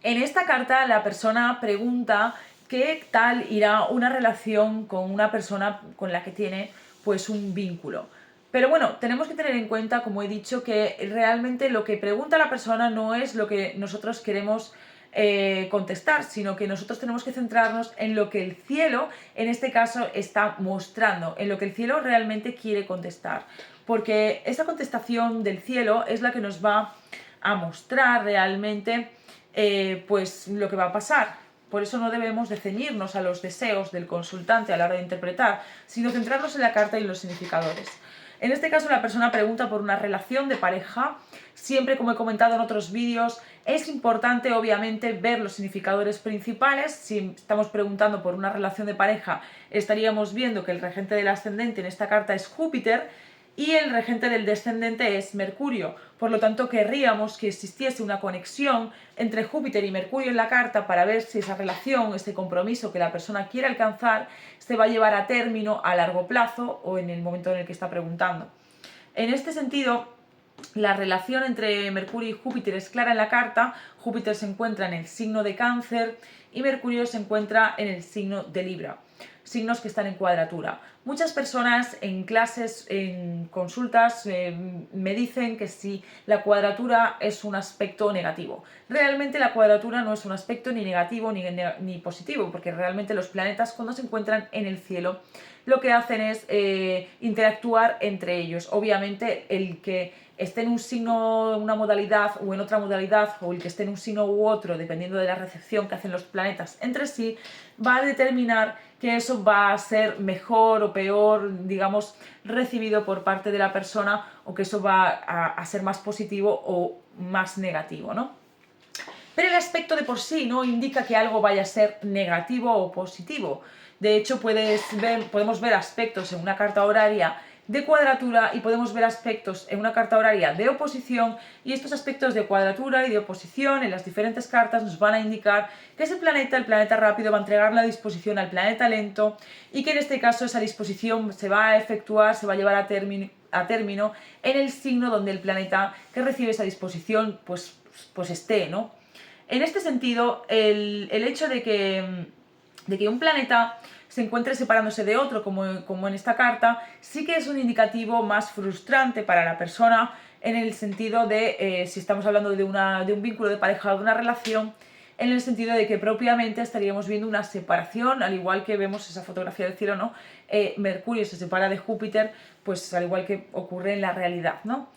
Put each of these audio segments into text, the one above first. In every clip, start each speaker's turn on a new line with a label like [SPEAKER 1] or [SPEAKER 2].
[SPEAKER 1] En esta carta la persona pregunta qué tal irá una relación con una persona con la que tiene pues un vínculo. Pero bueno, tenemos que tener en cuenta, como he dicho, que realmente lo que pregunta la persona no es lo que nosotros queremos contestar, sino que nosotros tenemos que centrarnos en lo que el cielo, en este caso, está mostrando, en lo que el cielo realmente quiere contestar. Porque esa contestación del cielo es la que nos va a mostrar realmente pues lo que va a pasar. Por eso no debemos de ceñirnos a los deseos del consultante a la hora de interpretar, sino centrarnos en la carta y en los significadores. En este caso la persona pregunta por una relación de pareja. Siempre, como he comentado en otros vídeos, es importante obviamente ver los significadores principales. Si estamos preguntando por una relación de pareja, estaríamos viendo que el regente del ascendente en esta carta es Júpiter y el regente del descendente es Mercurio. Por lo tanto, querríamos que existiese una conexión entre Júpiter y Mercurio en la carta para ver si esa relación, ese compromiso que la persona quiere alcanzar, se va a llevar a término a largo plazo o en el momento en el que está preguntando. En este sentido, la relación entre Mercurio y Júpiter es clara en la carta. Júpiter se encuentra en el signo de Cáncer y Mercurio se encuentra en el signo de Libra, signos que están en cuadratura. Muchas personas en clases, en consultas, me dicen que si la cuadratura es un aspecto negativo. Realmente la cuadratura no es un aspecto ni negativo ni positivo, porque realmente los planetas, cuando se encuentran en el cielo, lo que hacen es interactuar entre ellos. Obviamente el que esté en un signo, una modalidad o en otra modalidad, o el que esté en un signo u otro, dependiendo de la recepción que hacen los planetas entre sí, va a determinar que eso va a ser mejor o peor, digamos, recibido por parte de la persona, o que eso va a ser más positivo o más negativo, ¿no? Pero el aspecto de por sí no indica que algo vaya a ser negativo o positivo. De hecho, podemos ver aspectos en una carta horaria de cuadratura y podemos ver aspectos en una carta horaria de oposición, y estos aspectos de cuadratura y de oposición en las diferentes cartas nos van a indicar que ese planeta, el planeta rápido, va a entregar la disposición al planeta lento, y que en este caso esa disposición se va a efectuar, se va a llevar a término en el signo donde el planeta que recibe esa disposición pues esté, ¿no? En este sentido, el hecho de que un planeta se encuentre separándose de otro, como en esta carta, sí que es un indicativo más frustrante para la persona, en el sentido de, si estamos hablando de un vínculo de pareja o de una relación, en el sentido de que propiamente estaríamos viendo una separación, al igual que vemos esa fotografía del cielo, ¿no? Mercurio se separa de Júpiter, pues al igual que ocurre en la realidad, ¿no?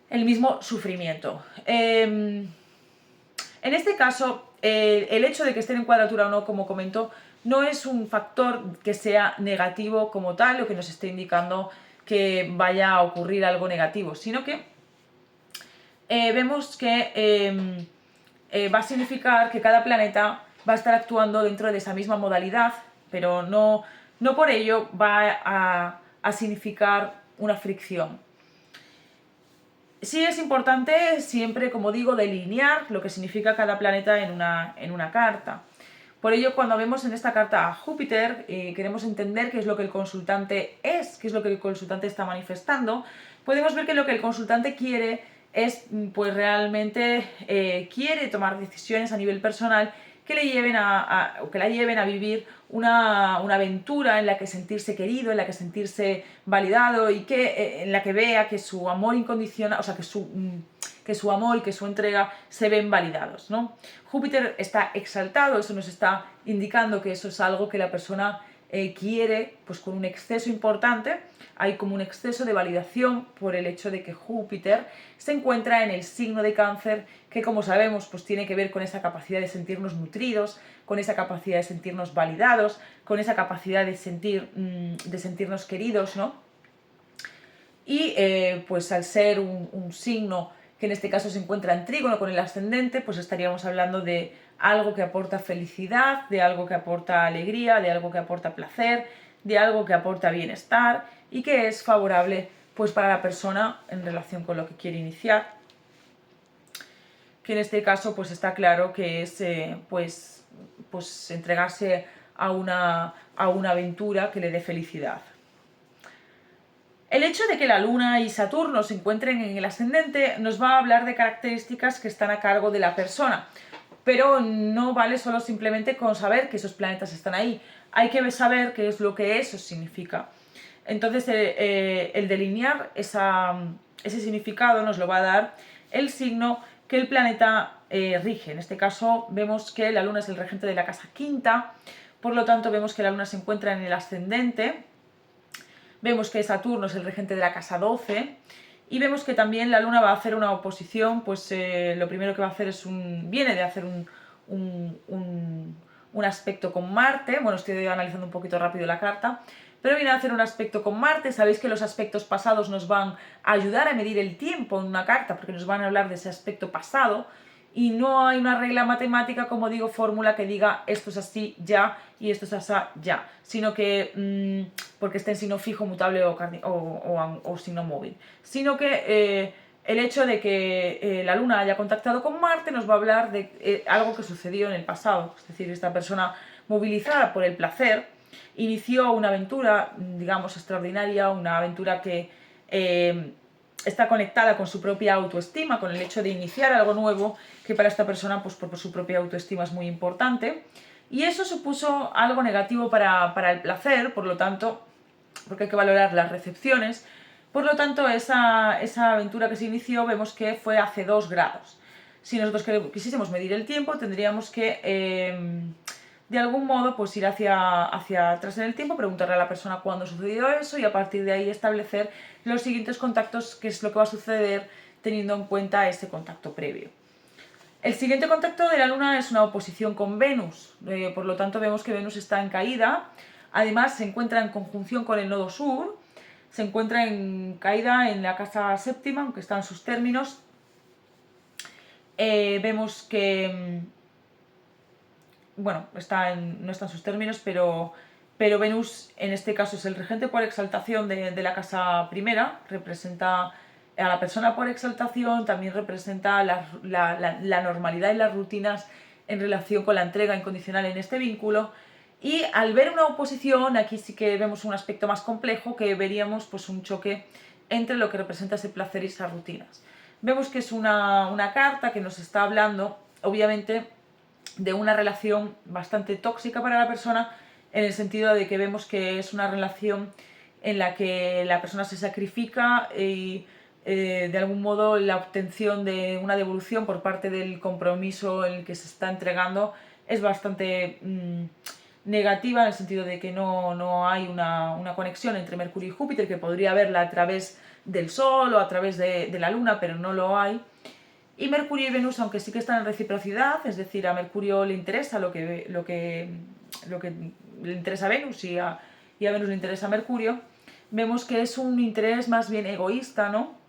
[SPEAKER 1] El mismo sufrimiento. En este caso, el hecho de que estén en cuadratura o no, como comento, no es un factor que sea negativo como tal, o que nos esté indicando que vaya a ocurrir algo negativo, sino que vemos que va a significar que cada planeta va a estar actuando dentro de esa misma modalidad, pero no por ello va a significar una fricción. Sí es importante siempre, como digo, delinear lo que significa cada planeta en una carta. Por ello, cuando vemos en esta carta a Júpiter, queremos entender qué es lo que el consultante es, qué es lo que el consultante está manifestando. Podemos ver que lo que el consultante quiere es, pues realmente quiere tomar decisiones a nivel personal que le lleven que la lleven a vivir una aventura en la que sentirse querido, en la que sentirse validado, y en la que vea que su amor incondicional, o sea, que su amor y que su entrega se ven validados, ¿no? Júpiter está exaltado, eso nos está indicando que eso es algo que la persona quiere, pues con un exceso importante. Hay como un exceso de validación por el hecho de que Júpiter se encuentra en el signo de Cáncer, que, como sabemos, pues tiene que ver con esa capacidad de sentirnos nutridos, con esa capacidad de sentirnos validados, con esa capacidad de sentirnos queridos, ¿no? Y pues al ser un signo que en este caso se encuentra en trígono con el ascendente, pues estaríamos hablando de algo que aporta felicidad, de algo que aporta alegría, de algo que aporta placer, de algo que aporta bienestar y que es favorable pues para la persona en relación con lo que quiere iniciar. Que en este caso pues está claro que es pues entregarse a una aventura que le dé felicidad. El hecho de que la Luna y Saturno se encuentren en el ascendente nos va a hablar de características que están a cargo de la persona. pero no vale solo simplemente con saber que esos planetas están ahí, hay que saber qué es lo que eso significa. Entonces el delinear ese significado nos lo va a dar el signo que el planeta rige. En este caso vemos que la luna es el regente de la casa quinta, por lo tanto vemos que la luna se encuentra en el ascendente, vemos que Saturno es el regente de la casa 12 y vemos que también la luna va a hacer una oposición, pues lo primero que va a hacer es viene de hacer un aspecto con Marte. Bueno, estoy analizando un poquito rápido la carta, pero viene a hacer un aspecto con Marte. Sabéis que los aspectos pasados nos van a ayudar a medir el tiempo en una carta, porque nos van a hablar de ese aspecto pasado, y no hay una regla matemática, como digo, fórmula que diga esto es así ya y esto es así ya, sino que porque esté en signo fijo, mutable o signo móvil, sino que el hecho de que la luna haya contactado con Marte nos va a hablar de algo que sucedió en el pasado. Es decir, esta persona movilizada por el placer inició una aventura, digamos, extraordinaria, una aventura que está conectada con su propia autoestima, con el hecho de iniciar algo nuevo, que para esta persona, pues por su propia autoestima es muy importante. Y eso supuso algo negativo para el placer, por lo tanto, porque hay que valorar las recepciones. Por lo tanto, esa aventura que se inició vemos que fue hace 2 grados. Si nosotros quisiésemos medir el tiempo, tendríamos que de algún modo pues ir hacia atrás en el tiempo, preguntarle a la persona cuándo sucedió eso y a partir de ahí establecer los siguientes contactos, qué es lo que va a suceder teniendo en cuenta ese contacto previo. El siguiente contacto de la Luna es una oposición con Venus, por lo tanto vemos que Venus está en caída, además se encuentra en conjunción con el nodo sur, se encuentra en caída en la casa séptima, aunque está en sus términos. Vemos que, bueno, no está en sus términos, pero Venus en este caso es el regente por exaltación de la casa primera, representa a la persona por exaltación, también representa la normalidad y las rutinas en relación con la entrega incondicional en este vínculo. Y al ver una oposición, aquí sí que vemos un aspecto más complejo, que veríamos pues un choque entre lo que representa ese placer y esas rutinas. Vemos que es una carta que nos está hablando, obviamente, de una relación bastante tóxica para la persona, en el sentido de que vemos que es una relación en la que la persona se sacrifica y de algún modo la obtención de una devolución por parte del compromiso en el que se está entregando es bastante negativa, en el sentido de que no hay una conexión entre Mercurio y Júpiter, que podría haberla a través del Sol o a través de la Luna, pero no lo hay. Y Mercurio y Venus, aunque sí que están en reciprocidad, es decir, a Mercurio le interesa lo que le interesa a Venus y a Venus le interesa a Mercurio, vemos que es un interés más bien egoísta, ¿no?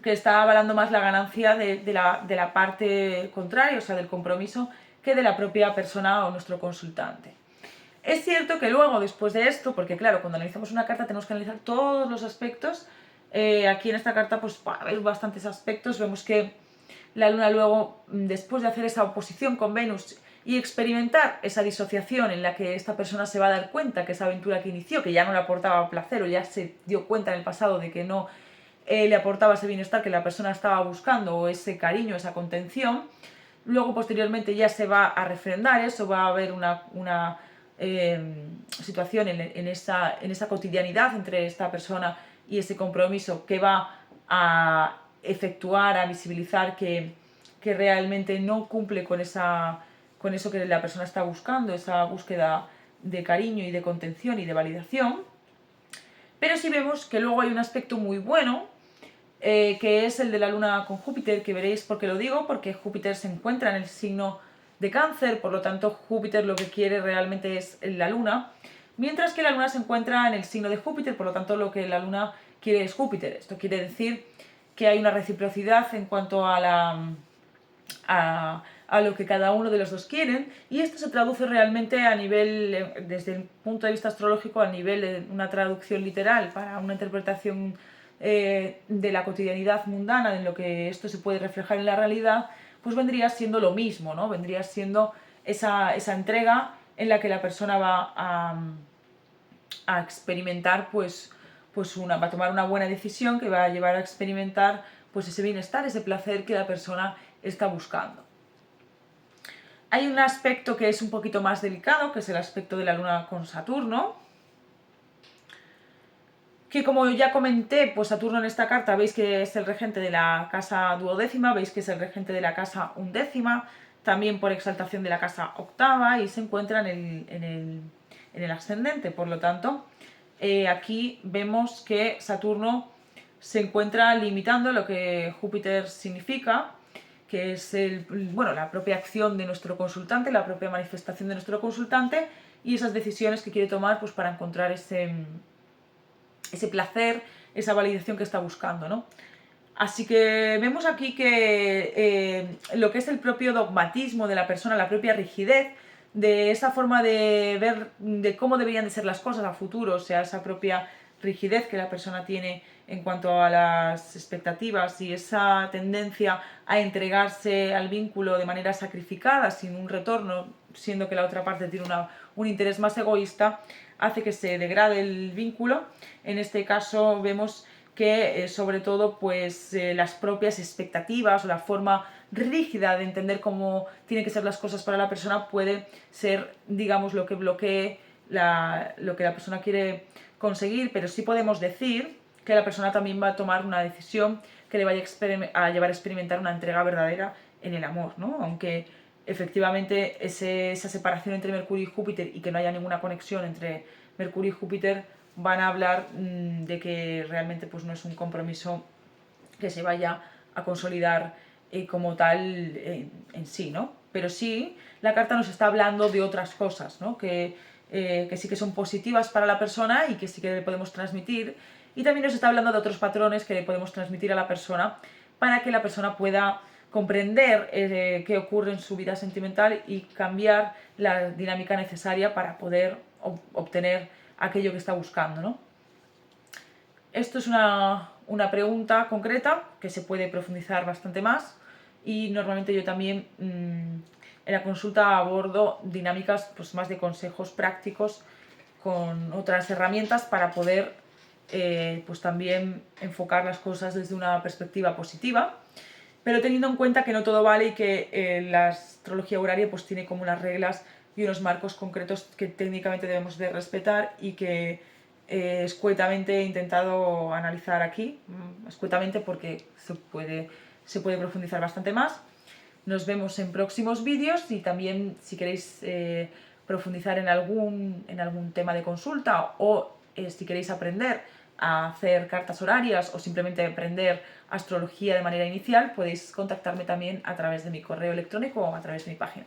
[SPEAKER 1] Que está avalando más la ganancia de la parte contraria, o sea, del compromiso, que de la propia persona o nuestro consultante. Es cierto que luego, después de esto, porque claro, cuando analizamos una carta tenemos que analizar todos los aspectos. Aquí en esta carta pues hay bastantes aspectos. Vemos que la Luna luego, después de hacer esa oposición con Venus y experimentar esa disociación en la que esta persona se va a dar cuenta que esa aventura que inició, que ya no le aportaba placer o ya se dio cuenta en el pasado de que no le aportaba ese bienestar que la persona estaba buscando o ese cariño, esa contención, luego posteriormente ya se va a refrendar eso, va a haber una situación en esa cotidianidad entre esta persona y ese compromiso que va a efectuar, a visibilizar que realmente no cumple con eso que la persona está buscando, esa búsqueda de cariño y de contención y de validación. Pero sí vemos que luego hay un aspecto muy bueno, que es el de la Luna con Júpiter, que veréis por qué lo digo, porque Júpiter se encuentra en el signo de Cáncer, por lo tanto Júpiter lo que quiere realmente es la Luna, mientras que la Luna se encuentra en el signo de Júpiter, por lo tanto lo que la Luna quiere es Júpiter. Esto quiere decir que hay una reciprocidad en cuanto a lo que cada uno de los dos quieren, y esto se traduce realmente a nivel, desde el punto de vista astrológico, a nivel de una traducción literal para una interpretación de la cotidianidad mundana, en lo que esto se puede reflejar en la realidad, pues vendría siendo lo mismo, ¿no? Vendría siendo esa entrega en la que la persona va a experimentar, va a tomar una buena decisión que va a llevar a experimentar pues ese bienestar, ese placer que la persona está buscando. Hay un aspecto que es un poquito más delicado, que es el aspecto de la Luna con Saturno, que como ya comenté, pues Saturno en esta carta veis que es el regente de la casa duodécima, veis que es el regente de la casa undécima, también por exaltación de la casa octava, y se encuentra en el ascendente. Por lo tanto, aquí vemos que Saturno se encuentra limitando lo que Júpiter significa, que es la propia acción de nuestro consultante, la propia manifestación de nuestro consultante y esas decisiones que quiere tomar pues, para encontrar ese placer, esa validación que está buscando, ¿no? Así que vemos aquí que lo que es el propio dogmatismo de la persona, la propia rigidez, de esa forma de ver de cómo deberían de ser las cosas a futuro, o sea, esa propia rigidez que la persona tiene en cuanto a las expectativas y esa tendencia a entregarse al vínculo de manera sacrificada, sin un retorno, siendo que la otra parte tiene un interés más egoísta, hace que se degrade el vínculo. En este caso vemos que sobre todo pues las propias expectativas o la forma rígida de entender cómo tienen que ser las cosas para la persona puede ser, digamos, lo que bloquee lo que la persona quiere conseguir, pero sí podemos decir que la persona también va a tomar una decisión que le vaya a llevar a experimentar una entrega verdadera en el amor, ¿no? Aunque efectivamente esa separación entre Mercurio y Júpiter y que no haya ninguna conexión entre Mercurio y Júpiter van a hablar de que realmente pues, no es un compromiso que se vaya a consolidar como tal en sí, ¿no? Pero sí, la carta nos está hablando de otras cosas, ¿no? Que sí que son positivas para la persona y que sí que le podemos transmitir. Y también nos está hablando de otros patrones que le podemos transmitir a la persona para que la persona pueda comprender qué ocurre en su vida sentimental y cambiar la dinámica necesaria para poder obtener aquello que está buscando, ¿no? Esto es una pregunta concreta que se puede profundizar bastante más y normalmente yo también en la consulta abordo dinámicas pues, más de consejos prácticos con otras herramientas para poder pues también enfocar las cosas desde una perspectiva positiva, pero teniendo en cuenta que no todo vale y que la astrología horaria pues tiene como unas reglas y unos marcos concretos que técnicamente debemos de respetar y que escuetamente he intentado analizar aquí, escuetamente porque se puede profundizar bastante más. Nos vemos en próximos vídeos y también si queréis profundizar en algún tema de consulta o si queréis aprender a hacer cartas horarias o simplemente aprender astrología de manera inicial, podéis contactarme también a través de mi correo electrónico o a través de mi página.